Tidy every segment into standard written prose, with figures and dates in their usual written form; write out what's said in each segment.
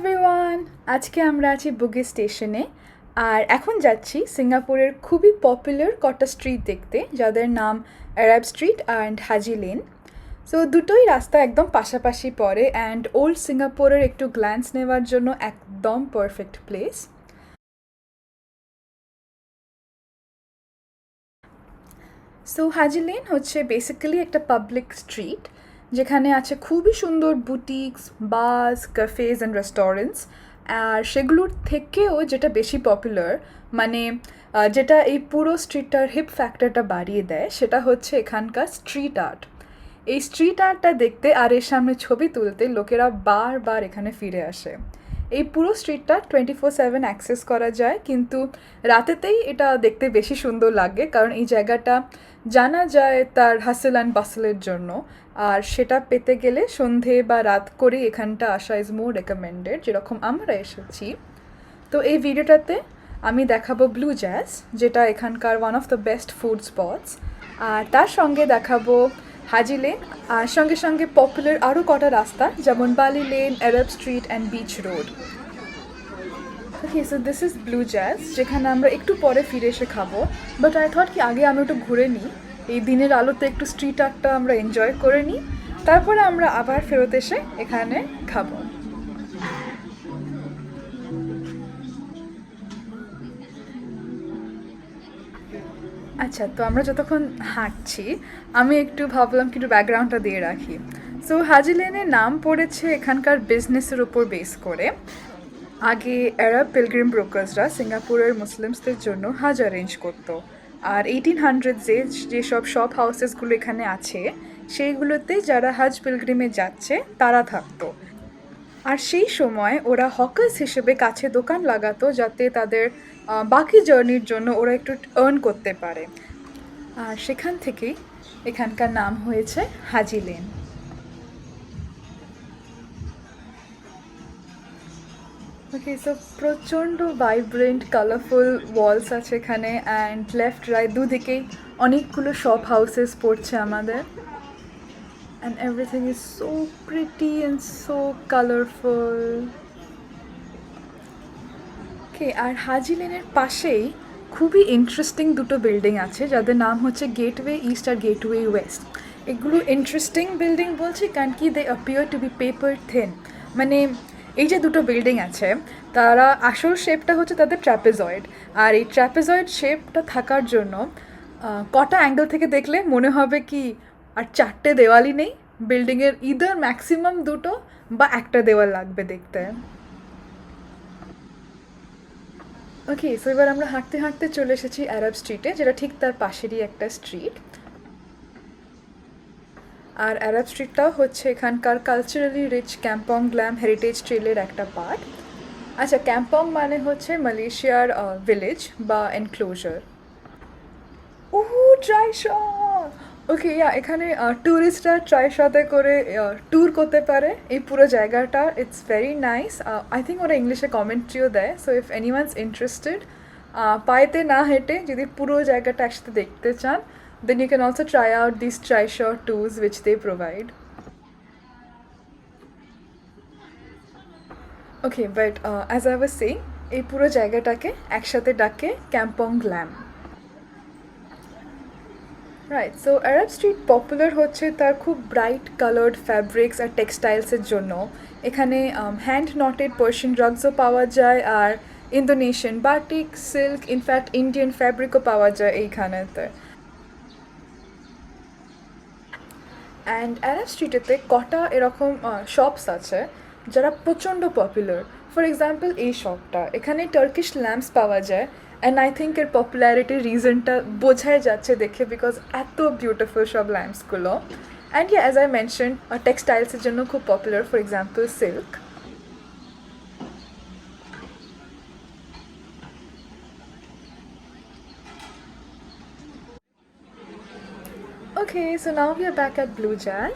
Everyone, আজকে আমরা আছি বুগে স্টেশনে। আর এখন যাচ্ছি সিঙ্গাপুরের খুবই পপুলার কটা স্ট্রিট দেখতে, যাদের নাম Arab street and Haji lane. So দুটোই রাস্তা একদম পাশাপাশি পড়ে অ্যান্ড ওল্ড সিঙ্গাপুরের একটু গ্ল্যান্স নেওয়ার জন্য একদম perfect place. So Haji lane হচ্ছে বেসিক্যালি একটা পাবলিক স্ট্রিট, যেখানে আছে খুবই সুন্দর boutiques, bars, cafes and restaurants. আর সেগুলোর থেকেও যেটা বেশি পপুলার, মানে যেটা এই পুরো স্ট্রিটটার হিপ ফ্যাক্টরটা বাড়িয়ে দেয়, সেটা হচ্ছে এখানকার স্ট্রিট আর্ট। এই স্ট্রিট আর্টটা দেখতে আর এর সামনে ছবি তুলতে লোকেরা বারবার এখানে ফিরে আসে। এই পুরো স্ট্রিটটা 24/7 অ্যাক্সেস করা যায়, কিন্তু রাতেতেই এটা দেখতে বেশি সুন্দর লাগে, কারণ এই জায়গাটা জানা যায় তার হাসেল অ্যান্ড বাসেলের জন্য। আর সেটা পেতে গেলে সন্ধে বা রাত করেই এখানটা আসা ইজ মোর রেকমেন্ডেড, যেরকম আমরা এসেছি। তো এই ভিডিওটাতে আমি দেখাবো ব্লু জ্যাজ, যেটা এখানকার one of the best food spots. আর তার সঙ্গে দেখাবো হাজি লেন, আর সঙ্গে সঙ্গে পপুলার আরও কটা রাস্তা, যেমন বালি lane, Arab street and beach road. Okay, so this is blue jazz, যেখানে আমরা একটু পরে ফিরে এসে খাবো। বাট আই থট কি আগে আমি একটু ঘুরে নিই, এই দিনের আলোতে একটু স্ট্রিট আর্টটা আমরা এনজয় করে নিই, তারপরে আমরা আবার ফেরত এসে এখানে খাবো। আচ্ছা, তো আমরা যতক্ষণ হাঁটছি আমি একটু ভাবলাম কি একটু ব্যাকগ্রাউন্ডটা দিয়ে রাখি। সো হাজি লেনের নাম পড়েছে এখানকার বিজনেসের উপর বেস করে। আগে আরব পিলগ্রিম ব্রোকার্সরা সিঙ্গাপুরের মুসলিমসদের জন্য হাজ অ্যারেঞ্জ করতো। আর 1800s যেসব শপ হাউসেসগুলো এখানে আছে, সেইগুলোতে যারা হাজ পিলগ্রিমে যাচ্ছে তারা থাকতো। আর সেই সময় ওরা হকার্স হিসেবে কাছে দোকান লাগাতো, যাতে তাদের বাকি জার্নির জন্য ওরা একটু আর্ন করতে পারে। আর সেখান থেকেই এখানকার নাম হয়েছে হাজি লেন। ওকে, সো প্রচণ্ড ভাইব্রেন্ট কালারফুল ওয়ালস আছে এখানে, অ্যান্ড লেফট রাইট দুদিকেই অনেকগুলো শপ হাউসেস পড়ছে আমাদের। And everything is so pretty and so colourful. Okay, আর হাজি লেনের পাশেই খুবই ইন্টারেস্টিং দুটো বিল্ডিং আছে, যাদের নাম হচ্ছে গেটওয়ে ইস্ট আর গেটওয়ে ওয়েস্ট। এগুলো ইন্টারেস্টিং বিল্ডিং বলছি কারণ কি they appear to be paper thin. মানে এই যে দুটো বিল্ডিং আছে, তারা আসল শেপটা হচ্ছে তাদের ট্র্যাপেজয়েড। আর এই ট্র্যাপেজয়েড শেপটা থাকার জন্য কটা অ্যাঙ্গেল থেকে দেখলে মনে হবে কি আর চারটে দেওয়ালই নেই, বিল্ডিংয়ের ইদার ম্যাক্সিমাম দুটো বা একটা দেওয়াল লাগবে দেখতে। ওকে, সো এবার আমরা হাঁটতে হাঁটতে চলে এসেছি আরব স্ট্রিটে, যেটা ঠিক তার পাশেরই একটা স্ট্রিট। আর আরব স্ট্রিটটাও হচ্ছে এখানকার কালচারালি রিচ ক্যাম্পং গ্ল্যাম হেরিটেজ ট্রেলের একটা পার্ট। আচ্ছা, ক্যাম্পং মানে হচ্ছে মালয়েশিয়ার ভিলেজ বা এনক্লোজার। ওহো, ট্রাইশা! ওকে, এখানে ট্যুরিস্টরা ট্রাইশাতে করে ট্যুর করতে পারে এই পুরো জায়গাটা। It's very nice. I think ওরা ইংলিশে কমেন্ট্রিও দেয়, so if any one's interested, পায়েতে না হেঁটে যদি পুরো জায়গাটা একসাথে দেখতে চান, then you can also try out these trishaw tours which they provide. Okay, but as I was saying, এই পুরো জায়গাটাকে একসাথে ডাকে Kampong Glam. Right, so Arab street popular হচ্ছে তার খুব ব্রাইট কালার্ড ফ্যাব্রিক্স আর টেক্সটাইলসের জন্য। এখানে হ্যান্ড নটেড পার্সিয়ান রাগসও পাওয়া যায়, আর Indonesian batik, silk, in fact Indian ফ্যাব্রিকও পাওয়া যায় এইখানেতে। অ্যান্ড আরব স্ট্রিটেতে কটা এরকম শপস আছে যারা প্রচণ্ড পপুলার। ফর এক্সাম্পল এই শপটা, এখানে টার্কিশ ল্যাম্পস পাওয়া যায়, অ্যান্ড আই থিঙ্ক এর পপুলারিটির রিজনটা বোঝাই যাচ্ছে দেখে, বিকজ এত বিউটিফুল সব ল্যাম্পসগুলো। অ্যান্ড অ্যাজ আই মেনশন, টেক্সটাইলসের জন্য খুব popular, for example silk. Okay, so now we are back at blue jazz.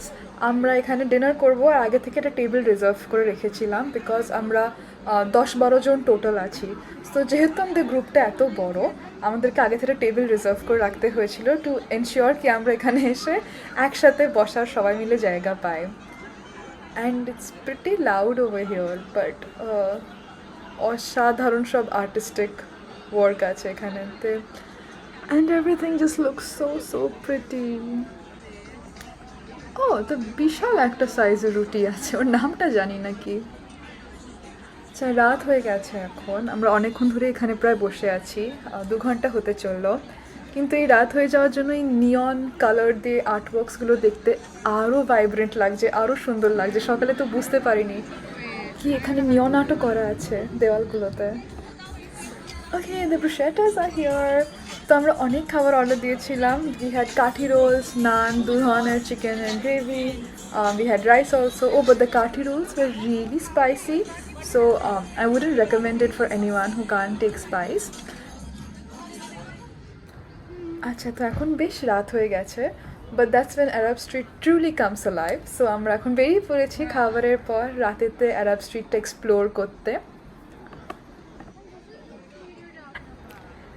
আমরা এখানে ডিনার করবো, আর আগে থেকে একটা টেবিল রিজার্ভ করে রেখেছিলাম, বিকজ আমরা 10-12 জন টোটাল আছি। তো যেহেতু আমাদের গ্রুপটা এত বড়, আমাদেরকে আগে থেকে টেবিল রিজার্ভ করে রাখতে হয়েছিল টু এনশিওর কি আমরা এখানে এসে একসাথে বসার সবাই মিলে জায়গা পাই। and it's pretty loud over here, but অসাধারণ সব artistic work আছে এখানেতে, and everything just looks so pretty. ও তো বিশাল একটা সাইজের রুটি আছে, ওর নামটা জানি না কি। আচ্ছা, রাত হয়ে গেছে এখন, আমরা অনেকক্ষণ ধরে এখানে প্রায় বসে আছি, 2 ঘন্টা হতে চললো, কিন্তু এই রাত হয়ে যাওয়ার জন্য এই নিয়ন কালার দিয়ে আর্টওয়ার্কসগুলো দেখতে আরও ভাইব্রেন্ট লাগছে, আরও সুন্দর লাগছে। সকালে তো বুঝতে পারিনি কি এখানে নিয়ন আর্টও করা আছে দেওয়ালগুলোতে। ওকে, দ্য ব্রুশেটাস আর হিয়ার। তো আমরা অনেক খাবার অর্ডার দিয়েছিলাম। উই হ্যাড কাঠি রোলস, নান, 2 ধরনের chicken and gravy, we had rice also. Oh, but the kathi rolls were really spicy, so I wouldn't recommend it for anyone who can't take spice. আচ্ছা, তো এখন বেশ রাত হয়ে গেছে, but that's when Arab street truly comes alive. So আমরা এখন বেরিয়ে পড়েছি খাবারের পর রাতেতে আরব স্ট্রিটটা এক্সপ্লোর করতে।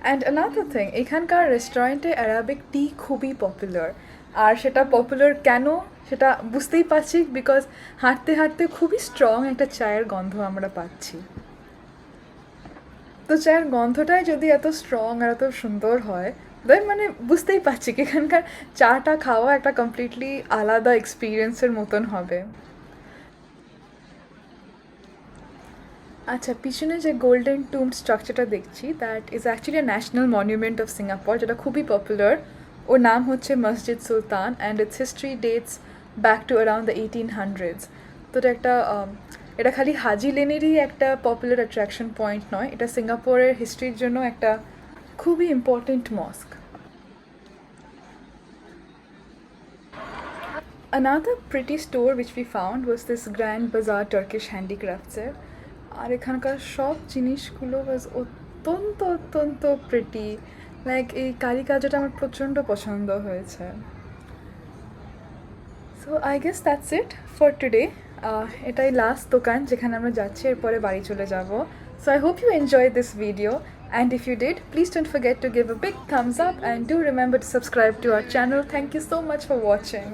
অ্যান্ড অ্যানাদার থিং, এখানকার রেস্টুরেন্টে অ্যারাবিক টি খুবই পপুলার। আর সেটা পপুলার কেন সেটা বুঝতেই পারছি, বিকজ হাঁটতে হাঁটতে খুবই স্ট্রং একটা চায়ের গন্ধ আমরা পাচ্ছি। তো চায়ের গন্ধটাই যদি এত স্ট্রং আর এত সুন্দর হয়, দেন মানে বুঝতেই পারছি কি এখানকার চাটা খাওয়া একটা কমপ্লিটলি আলাদা এক্সপিরিয়েন্সের মতন হবে। আচ্ছা, পিছনে যে গোল্ডেন টুম স্ট্রাকচারটা দেখছি, that is actually a national monument of Singapore, যেটা খুবই পপুলার। ওর নাম হচ্ছে Masjid Sultan, and it's history dates back to around the 1800s। তো এটা একটা এটা খালি হাজি লেনেরই একটা পপুলার অ্যাট্রাকশন পয়েন্ট নয়, এটা সিঙ্গাপুরের হিস্ট্রির জন্য একটা খুবই important মস্ক। Another pretty store which we found was this Grand Bazaar Turkish handicrafts এর, আর এখানকার সব জিনিসগুলো ওয়াজ অত্যন্ত অত্যন্ত প্রিটি। লাইক এই কারিকাজটা আমার প্রচণ্ড পছন্দ হয়েছে। So I guess that's it for today. এটাই লাস্ট দোকান যেখানে আমরা যাচ্ছি, এরপরে বাড়ি চলে যাব। So I hope you enjoy this video, and if you did, please don't forget to give a big thumbs up and do remember to subscribe to our channel. Thank you so much for watching.